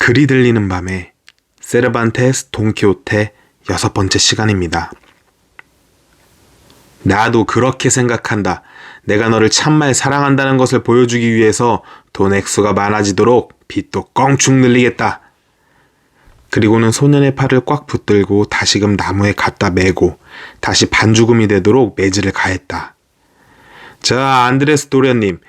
글이 들리는 밤에 세르반테스 돈키호테 6번째 시간입니다. 나도 그렇게 생각한다. 내가 너를 참말 사랑한다는 것을 보여주기 위해서 돈 액수가 많아지도록 빚도 껑충 늘리겠다. 그리고는 소년의 팔을 꽉 붙들고 다시금 나무에 갖다 매고 다시 반죽음이 되도록 매질을 가했다. 자, 안드레스 도련님,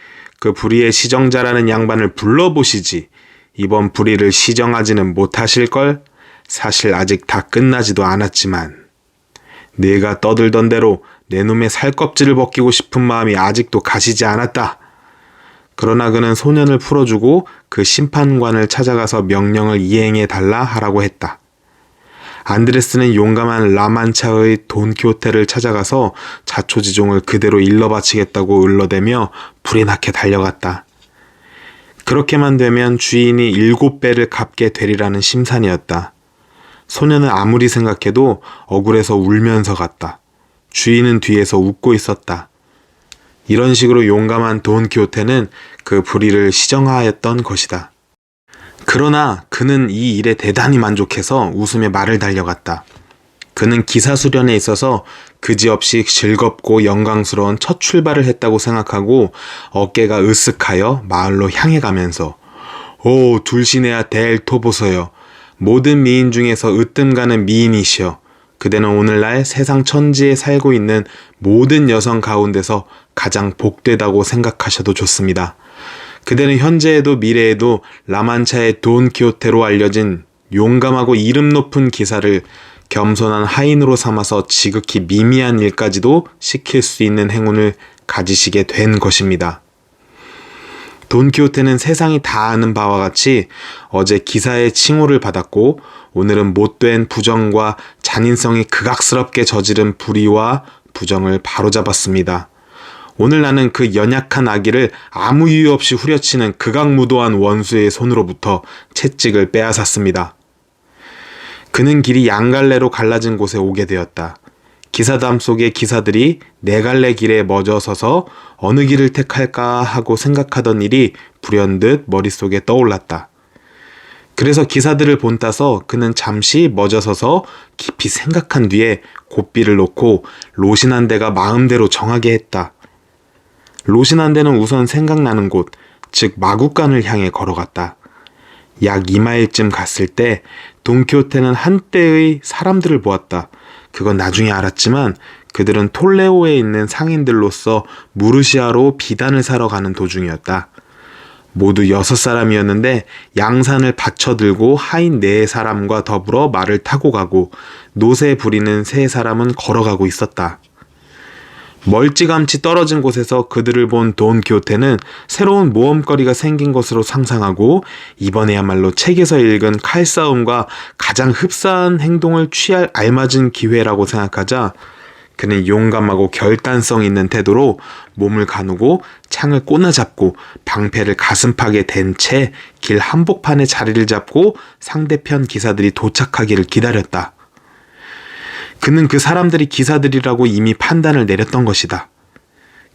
그 불의의 시정자라는 양반을 불러보시지. 이번 불의를 시정하지는 못하실걸? 사실 아직 다 끝나지도 않았지만 네가 떠들던 대로 내 놈의 살껍질을 벗기고 싶은 마음이 아직도 가시지 않았다. 그러나 그는 소년을 풀어주고 그 심판관을 찾아가서 명령을 이행해달라 하라고 했다. 안드레스는 용감한 라만차의 돈키호테를 찾아가서 자초지종을 그대로 일러바치겠다고 을러대며 불이 나게 달려갔다. 그렇게만 되면 주인이 7배를 갚게 되리라는 심산이었다. 소년은 아무리 생각해도 억울해서 울면서 갔다. 주인은 뒤에서 웃고 있었다. 이런 식으로 용감한 돈키호테는 그 불의를 시정하였던 것이다. 그러나 그는 이 일에 대단히 만족해서 웃으며 말을 달려갔다. 그는 기사 수련에 있어서 그지없이 즐겁고 영광스러운 첫 출발을 했다고 생각하고 어깨가 으쓱하여 마을로 향해 가면서 오 둘시네아 델 토보서여, 모든 미인 중에서 으뜸가는 미인이시여, 그대는 오늘날 세상 천지에 살고 있는 모든 여성 가운데서 가장 복되다고 생각하셔도 좋습니다. 그대는 현재에도 미래에도 라만차의 돈키호테로 알려진 용감하고 이름 높은 기사를 겸손한 하인으로 삼아서 지극히 미미한 일까지도 시킬 수 있는 행운을 가지시게 된 것입니다. 돈키호테는 세상이 다 아는 바와 같이 어제 기사의 칭호를 받았고 오늘은 못된 부정과 잔인성이 극악스럽게 저지른 불의와 부정을 바로잡았습니다. 오늘 나는 그 연약한 아기를 아무 이유 없이 후려치는 극악무도한 원수의 손으로부터 채찍을 빼앗았습니다. 그는 길이 양갈래로 갈라진 곳에 오게 되었다. 기사담 속의 기사들이 네 갈래 길에 멎어서서 어느 길을 택할까 하고 생각하던 일이 불현듯 머릿속에 떠올랐다. 그래서 기사들을 본따서 그는 잠시 멎어서서 깊이 생각한 뒤에 고삐를 놓고 로신한 데가 마음대로 정하게 했다. 로신한 데는 우선 생각나는 곳, 즉 마국간을 향해 걸어갔다. 약 2마일쯤 갔을 때 돈키호테는 한때의 사람들을 보았다. 그건 나중에 알았지만 그들은 톨레오에 있는 상인들로서 무르시아로 비단을 사러 가는 도중이었다. 모두 6사람이었는데 양산을 받쳐들고 하인 4사람과 더불어 말을 타고 가고 노새 부리는 3사람은 걸어가고 있었다. 멀찌감치 떨어진 곳에서 그들을 본 돈키호테는 새로운 모험거리가 생긴 것으로 상상하고 이번에야말로 책에서 읽은 칼싸움과 가장 흡사한 행동을 취할 알맞은 기회라고 생각하자 그는 용감하고 결단성 있는 태도로 몸을 가누고 창을 꼬나잡고 방패를 가슴팍에 댄 채 길 한복판에 자리를 잡고 상대편 기사들이 도착하기를 기다렸다. 그는 그 사람들이 기사들이라고 이미 판단을 내렸던 것이다.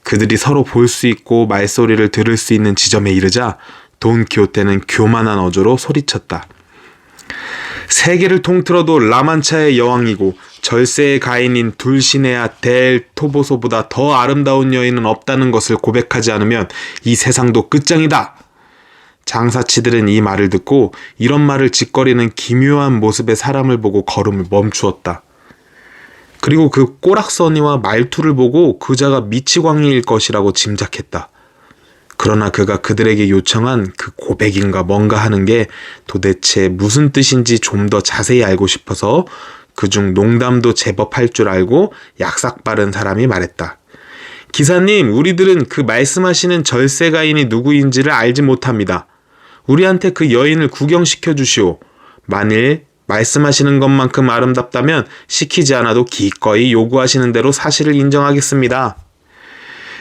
그들이 서로 볼 수 있고 말소리를 들을 수 있는 지점에 이르자 돈키호테는 교만한 어조로 소리쳤다. 세계를 통틀어도 라만차의 여왕이고 절세의 가인인 둘시네아 델 토보소보다 더 아름다운 여인은 없다는 것을 고백하지 않으면 이 세상도 끝장이다. 장사치들은 이 말을 듣고 이런 말을 짓거리는 기묘한 모습의 사람을 보고 걸음을 멈추었다. 그리고 그 꼬락서니와 말투를 보고 그자가 미치광이일 것이라고 짐작했다. 그러나 그가 그들에게 요청한 그 고백인가 뭔가 하는 게 도대체 무슨 뜻인지 좀 더 자세히 알고 싶어서 그중 농담도 제법 할 줄 알고 약삭 빠른 사람이 말했다. 기사님, 우리들은 그 말씀하시는 절세가인이 누구인지를 알지 못합니다. 우리한테 그 여인을 구경시켜 주시오. 만일 말씀하시는 것만큼 아름답다면 시키지 않아도 기꺼이 요구하시는 대로 사실을 인정하겠습니다.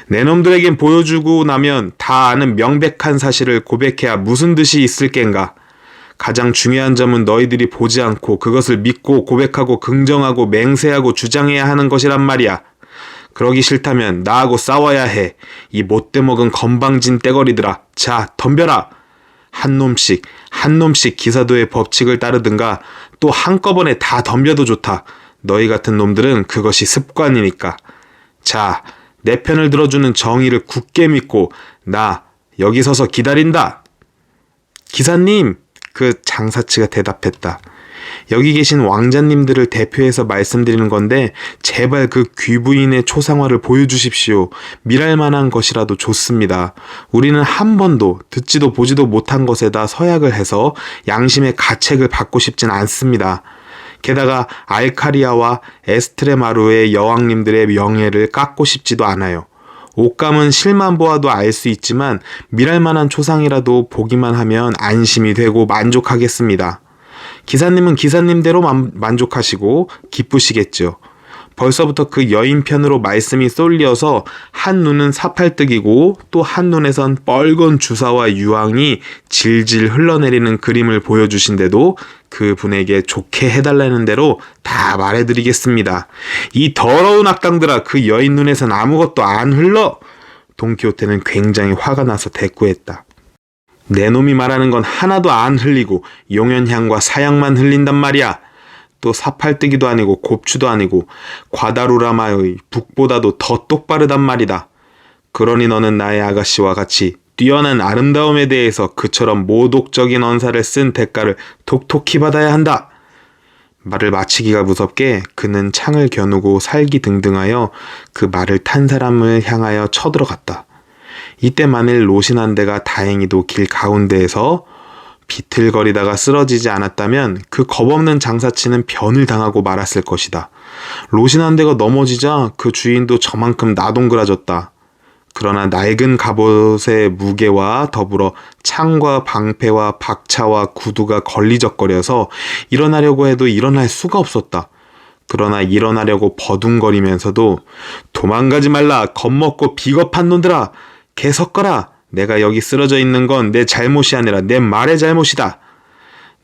내 놈들에겐 보여주고 나면 다 아는 명백한 사실을 고백해야 무슨 뜻이 있을 겐가. 가장 중요한 점은 너희들이 보지 않고 그것을 믿고 고백하고 긍정하고 맹세하고 주장해야 하는 것이란 말이야. 그러기 싫다면 나하고 싸워야 해. 이 못돼 먹은 건방진 떼거리들아. 자, 덤벼라. 한 놈씩 기사도의 법칙을 따르든가 또 한꺼번에 다 덤벼도 좋다. 너희 같은 놈들은 그것이 습관이니까. 자, 내 편을 들어주는 정의를 굳게 믿고 나 여기 서서 기다린다. 기사님, 그 장사치가 대답했다. 여기 계신 왕자님들을 대표해서 말씀드리는 건데 제발 그 귀부인의 초상화를 보여주십시오. mir할 만한 것이라도 좋습니다. 우리는 한 번도 듣지도 보지도 못한 것에다 서약을 해서 양심의 가책을 받고 싶진 않습니다. 게다가 알카리아와 에스트레마루의 여왕님들의 명예를 깎고 싶지도 않아요. 옷감은 실만 보아도 알 수 있지만 mir할 만한 초상이라도 보기만 하면 안심이 되고 만족하겠습니다. 기사님은 기사님대로 만족하시고 기쁘시겠죠. 벌써부터 그 여인 편으로 말씀이 쏠려서 한 눈은 사팔뜨기고 또 한 눈에선 뻘건 주사와 유황이 질질 흘러내리는 그림을 보여주신데도 그분에게 좋게 해달라는 대로 다 말해드리겠습니다. 이 더러운 악당들아, 그 여인 눈에선 아무것도 안 흘러! 돈키호테는 굉장히 화가 나서 대꾸했다. 내 놈이 말하는 건 하나도 안 흘리고 용연향과 사향만 흘린단 말이야. 또 사팔뜨기도 아니고 곱추도 아니고 과다루라마의 북보다도 더 똑바르단 말이다. 그러니 너는 나의 아가씨와 같이 뛰어난 아름다움에 대해서 그처럼 모독적인 언사를 쓴 대가를 톡톡히 받아야 한다. 말을 마치기가 무섭게 그는 창을 겨누고 살기등등하여 그 말을 탄 사람을 향하여 쳐들어갔다. 이때 만일 로신한대가 다행히도 길 가운데에서 비틀거리다가 쓰러지지 않았다면 그 겁없는 장사치는 변을 당하고 말았을 것이다. 로신한대가 넘어지자 그 주인도 저만큼 나동그라졌다. 그러나 낡은 갑옷의 무게와 더불어 창과 방패와 박차와 구두가 걸리적거려서 일어나려고 해도 일어날 수가 없었다. 그러나 일어나려고 버둥거리면서도 도망가지 말라, 겁먹고 비겁한 놈들아, 개 섞어라. 내가 여기 쓰러져 있는 건 내 잘못이 아니라 내 말의 잘못이다.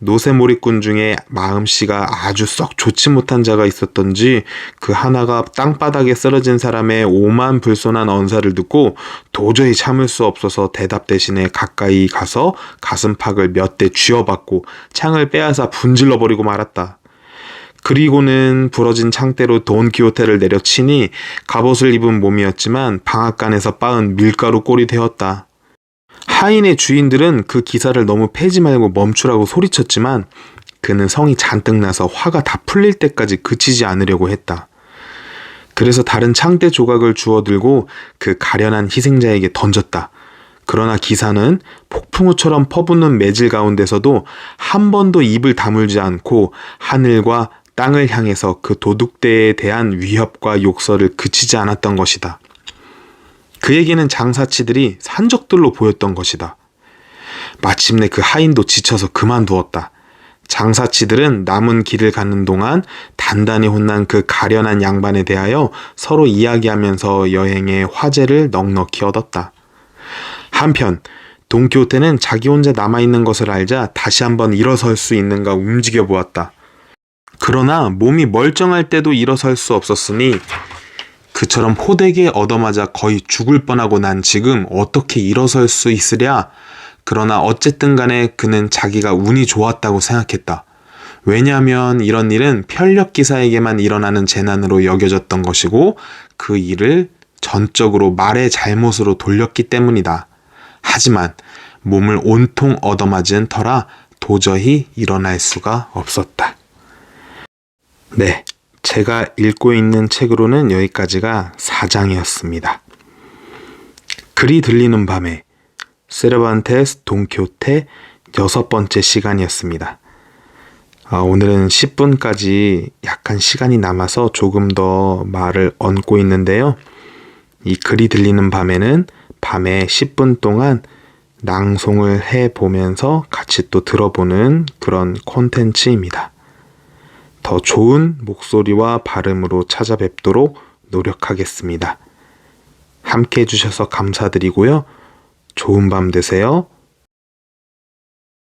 노새몰이꾼 중에 마음씨가 아주 썩 좋지 못한 자가 있었던지 그 하나가 땅바닥에 쓰러진 사람의 오만불손한 언사를 듣고 도저히 참을 수 없어서 대답 대신에 가까이 가서 가슴팍을 몇 대 쥐어박고 창을 빼앗아 분질러버리고 말았다. 그리고는 부러진 창대로 돈키호테를 내려치니 갑옷을 입은 몸이었지만 방앗간에서 빻은 밀가루 꼴이 되었다. 하인의 주인들은 그 기사를 너무 패지 말고 멈추라고 소리쳤지만 그는 성이 잔뜩 나서 화가 다 풀릴 때까지 그치지 않으려고 했다. 그래서 다른 창대 조각을 주워들고 그 가련한 희생자에게 던졌다. 그러나 기사는 폭풍우처럼 퍼붓는 매질 가운데서도 한 번도 입을 다물지 않고 하늘과 땅을 향해서 그 도둑대에 대한 위협과 욕설을 그치지 않았던 것이다. 그에게는 장사치들이 산적들로 보였던 것이다. 마침내 그 하인도 지쳐서 그만두었다. 장사치들은 남은 길을 가는 동안 단단히 혼난 그 가련한 양반에 대하여 서로 이야기하면서 여행의 화제를 넉넉히 얻었다. 한편 돈키호테는 자기 혼자 남아있는 것을 알자 다시 한번 일어설 수 있는가 움직여 보았다. 그러나 몸이 멀쩡할 때도 일어설 수 없었으니 그처럼 호되게 얻어맞아 거의 죽을 뻔하고 난 지금 어떻게 일어설 수 있으랴? 그러나 어쨌든 간에 그는 자기가 운이 좋았다고 생각했다. 왜냐하면 이런 일은 편력기사에게만 일어나는 재난으로 여겨졌던 것이고 그 일을 전적으로 말의 잘못으로 돌렸기 때문이다. 하지만 몸을 온통 얻어맞은 터라 도저히 일어날 수가 없었다. 네, 제가 읽고 있는 책으로는 여기까지가 4장이었습니다. 글이 들리는 밤에 세르반테스 돈키호테 6번째 시간이었습니다. 오늘은 10분까지 약간 시간이 남아서 조금 더 말을 얹고 있는데요. 이 글이 들리는 밤에는 밤에 10분 동안 낭송을 해보면서 같이 또 들어보는 그런 콘텐츠입니다. 더 좋은 목소리와 발음으로 찾아뵙도록 노력하겠습니다. 함께 해주셔서 감사드리고요. 좋은 밤 되세요.